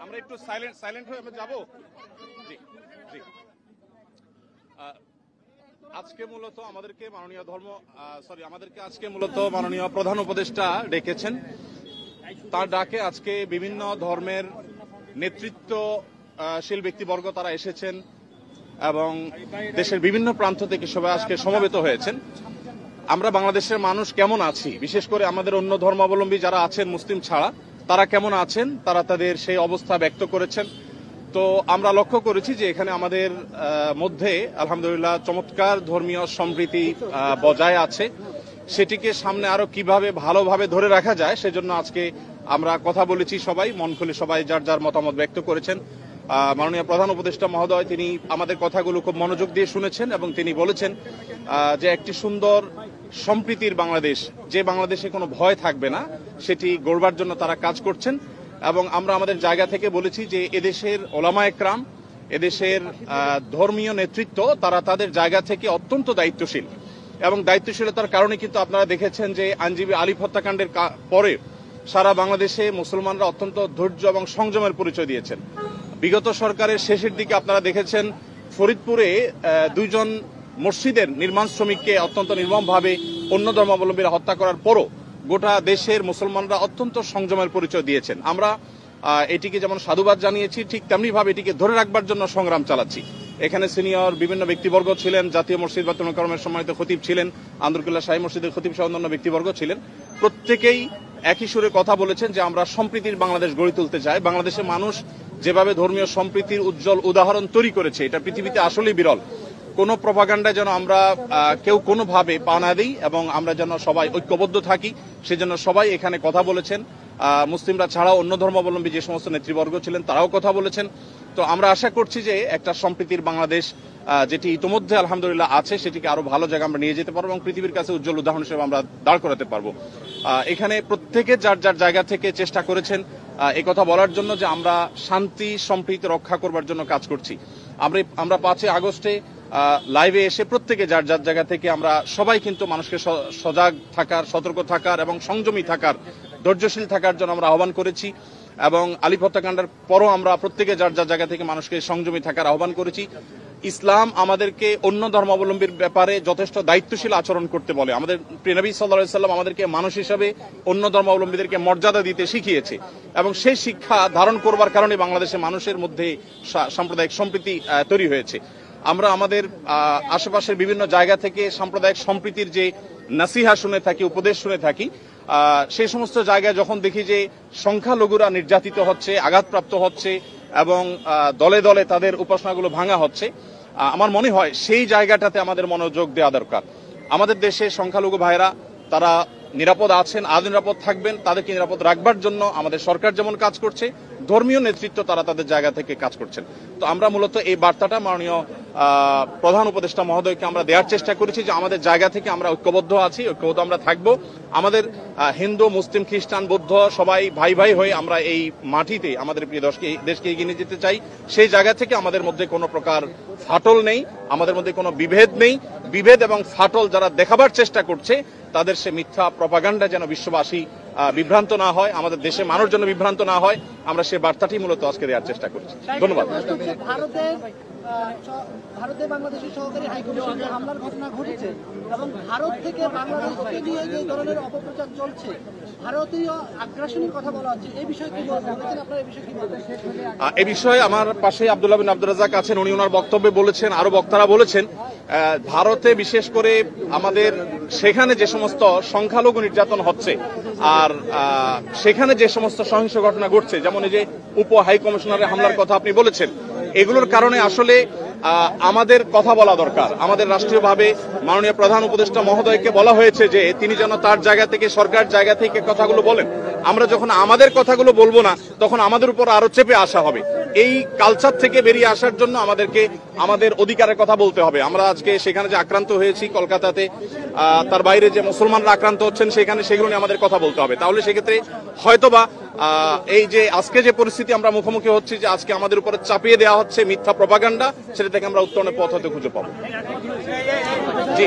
আমরা একটু সাইলেন্ট হয়ে আমরা যাব। জি জি আজকে মূলত আমাদেরকে মাননীয় প্রধান উপদেষ্টা ডেকেছেন। তার ডাকে আজকে বিভিন্ন ধর্মের নেতৃত্বশীল ব্যক্তিবর্গ তারা এসেছেন এবং দেশের বিভিন্ন প্রান্ত থেকে সবাই আজকে সমবেত হয়েছেন। আমরা বাংলাদেশের মানুষ কেমন আছি, বিশেষ করে আমাদের অন্য ধর্মাবলম্বী যারা আছেন মুসলিম ছাড়া, তারা কেমন আছেন, তারা তাদের সেই অবস্থা ব্যক্ত করেছেন। তো আমরা লক্ষ্য করেছি যে এখানে আমাদের মধ্যে আলহামদুলিল্লাহ চমৎকার ধর্মীয় সম্প্রীতি বজায় আছে। সেটিকে সামনে আরো কিভাবে ভালোভাবে ধরে রাখা যায় সেজন্য আজকে আমরা কথা বলেছি, সবাই মন খুলে সবাই যার যার মতামত ব্যক্ত করেছেন। মাননীয় প্রধান উপদেষ্টা মহোদয় তিনি আমাদের কথাগুলো খুব মনোযোগ দিয়ে শুনেছেন এবং তিনি বলেছেন যে একটি সুন্দর সম্প্রীতির বাংলাদেশ, যে বাংলাদেশে কোনো ভয় থাকবে না, সেটি গড়বার জন্য তারা কাজ করছেন। এবং আমরা আমাদের জায়গা থেকে বলেছি যে এদেশের ওলামা একরাম, এদেশের ধর্মীয় নেতৃত্ব তারা তাদের জায়গা থেকে অত্যন্ত দায়িত্বশীল এবং দায়িত্বশীলতার কারণে কিন্তু আপনারা দেখেছেন যে আইনজীবী আলিফ হত্যাকাণ্ডের পরে সারা বাংলাদেশে মুসলমানরা অত্যন্ত ধৈর্য এবং সংযমের পরিচয় দিয়েছেন। বিগত সরকারের শেষের দিকে আপনারা দেখেছেন ফরিদপুরে দুইজন মসজিদের নির্মাণ শ্রমিককে অত্যন্ত নির্মমভাবে অন্য ধর্মাবলম্বীরা হত্যা করার পরও গোটা দেশের মুসলমানরা অত্যন্ত সংযমের পরিচয় দিয়েছেন। আমরা এটিকে যেমন সাধুবাদ জানিয়েছি, ঠিক তেমনিভাবে এটিকে ধরে রাখবার জন্য সংগ্রাম চালাচ্ছি। এখানে সিনিয়র বিভিন্ন ব্যক্তিবর্গ ছিলেন, জাতীয় মসজিদ বায়তুল মোকাররমের সম্মানিত খতিব ছিলেন, আন্দরকুল্লাহ শাহী মসজিদের খতিব সহ অন্যান্য ব্যক্তিবর্গ ছিলেন। প্রত্যেকেই একই সুরে কথা বলেছেন যে আমরা সম্প্রীতির বাংলাদেশ গড়ে তুলতে চাই। বাংলাদেশের মানুষ যেভাবে ধর্মীয় সম্প্রীতির উজ্জ্বল উদাহরণ তৈরি করেছে, এটা পৃথিবীতে আসলেই বিরল। কোনো প্রপাগান্ডায় যেন আমরা কেউ কোনোভাবে পা না দিই এবং আমরা যেন সবাই ঐক্যবদ্ধ থাকি, সেজন্য সবাই এখানে কথা বলেছেন। মুসলিমরা ছাড়াও অন্য ধর্মাবলম্বী যে সমস্ত নেতৃবর্গ ছিলেন তারাও কথা বলেছেন। তো আমরা আশা করছি যে একটা সম্প্রীতির বাংলাদেশ যেটি ইতিমধ্যে আলহামদুলিল্লাহ আছে, সেটিকে আরো ভালো জায়গা আমরা নিয়ে যেতে পারবো এবং পৃথিবীর কাছে উজ্জ্বল উদাহরণ হিসেবে আমরা দাঁড় করাতে পারবো। এখানে প্রত্যেকে যার যার জায়গা থেকে চেষ্টা করেছেন এই কথা বলার জন্য যে আমরা শান্তি সম্প্রীতি রক্ষা করবার জন্য কাজ করছি। আমরা 5 আগস্টে লাইভে এসে প্রত্যেকে যার যার জায়গা থেকে আমরা সবাই কিন্তু মানুষকে সজাগ থাকার, সতর্ক থাকার এবং সংযমী থাকার, ধৈর্যশীল থাকার জন্য আমরা আহ্বান করেছি। এবং আলিফ হত্যাকাণ্ডের পরও আমরা প্রত্যেকে যার যার জায়গা থেকে মানুষকে সংযমী থাকার আহ্বান করেছি। ইসলাম আমাদেরকে অন্য ধর্মাবলম্বীর ব্যাপারে যথেষ্ট দায়িত্বশীল আচরণ করতে বলে। আমাদের প্রিয় নবী সাল্লাল্লাহু আলাইহি ওয়াসাল্লাম আমাদেরকে মানুষ হিসাবে অন্য ধর্মাবলম্বীদেরকে মর্যাদা দিতে শিখিয়েছে এবং সেই শিক্ষা ধারণ করবার কারণে বাংলাদেশের মানুষের মধ্যে সাম্প্রদায়িক সম্প্রীতি তৈরি হয়েছে। আমরা আমাদের আশেপাশের বিভিন্ন জায়গা থেকে সাম্প্রদায়িক সম্প্রীতির যে নাসিহা শুনে থাকি, উপদেশ শুনে থাকি, সেই সমস্ত জায়গায় যখন দেখি যে সংখ্যালঘুরা নির্যাতিত হচ্ছে, আঘাতপ্রাপ্ত হচ্ছে এবং দলে দলে তাদের উপাসনাগুলো ভাঙা হচ্ছে, আমার মনে হয় সেই জায়গাটাতে আমাদের মনোযোগ দেওয়া দরকার। আমাদের দেশে সংখ্যালঘু ভাইরা তারা নিরাপদ আছেন, আজ নিরাপদ থাকবেন, তাদেরকে নিরাপদ রাখবার জন্য আমাদের সরকার যেমন কাজ করছে, ধর্মীয় নেতৃত্ব তারা তাদের জায়গা থেকে কাজ করছেন। তো আমরা মূলত এই বার্তাটা মাননীয় প্রধান উপদেষ্টা মহোদয়কে আমরা দেওয়ার চেষ্টা করেছি যে আমাদের জায়গা থেকে আমরা ঐক্যবদ্ধ আছি, ঐক্যবদ্ধ আমরা থাকবো। আমাদের হিন্দু, মুসলিম, খ্রিস্টান, বৌদ্ধ সবাই ভাই ভাই হয়ে আমরা এই মাটিতে আমাদের প্রিয় দেশকে এগিয়ে নিয়ে যেতে চাই। সেই জায়গা থেকে আমাদের মধ্যে কোনো প্রকার ফাটল নেই, আমাদের মধ্যে কোনো বিভেদ নেই। বিভেদ এবং ফাটল যারা দেখাবার চেষ্টা করছে তাদের সে মিথ্যা প্রপাগান্ডা যেন বিশ্ববাসী বিভ্রান্ত না হয়, আমাদের দেশে মানুষ যেন বিভ্রান্ত না হয়, আমরা সে বার্তাটি মূলত আজকে দেওয়ার চেষ্টা করছি। ধন্যবাদ। ভারতে বাংলাদেশের সহকারী হাইকমিশনে হামলার ঘটনা ঘটেছে এবং ভারত থেকে বাংলাদেশকে নিয়ে যে ধরনের অপপ্রচার চলছে, ভারতীয় আগ্রাসনের কথা বলা হচ্ছে, এই বিষয়ে কি বলবেন আপনারা? এই বিষয়ে কি বলবেন? এই বিষয়ে আমার পাশে আব্দুল্লাহ বিন আব্দুর রাজ্জাক আছেন, উনি ওনার বক্তব্যে বলেছেন, আরো বক্তারা বলেছেন, ভারতে বিশেষ করে আমাদের সেখানে যে সমস্ত সংখ্যালঘু নির্যাতন হচ্ছে আর সেখানে যে সমস্ত সহিংস ঘটনা ঘটছে, যেমন এই যে উপ হাই কমিশনারের হামলার কথা আপনি বলেছেন, এগুলোর কারণে আসলে আমাদের কথা বলা দরকার। আমাদের রাষ্ট্রীয়ভাবে মাননীয় প্রধান উপদেষ্টা মহোদয়কে বলা হয়েছে যে তিনি যেন তার জায়গা থেকে, সরকার জায়গা থেকে কথাগুলো বলেন। আমরা যখন আমাদের কথাগুলো বলবো না তখন আমাদের উপর আরো চেপে আসা হবে। এই কালচার থেকে বেরিয়ে আসার জন্য আমাদেরকে আমাদের অধিকারের কথা বলতে হবে। আমরা আজকে সেখানে যে আক্রান্ত হয়েছি কলকাতাতে, তার বাইরে যে মুসলমানরা আক্রান্ত হচ্ছেন সেখানে, সেগুলো নিয়ে আমাদের কথা বলতে হবে। তাহলে সেক্ষেত্রে হয়তোবা এই যে আজকে যে পরিস্থিতি আমরা মুখোমুখি হচ্ছি, যে আজকে আমাদের উপরে চাপিয়ে দেওয়া হচ্ছে মিথ্যা প্রপাগান্ডা, সেটা থেকে আমরা উত্তরণের পথ হয়তো খুঁজে পাবো। জি।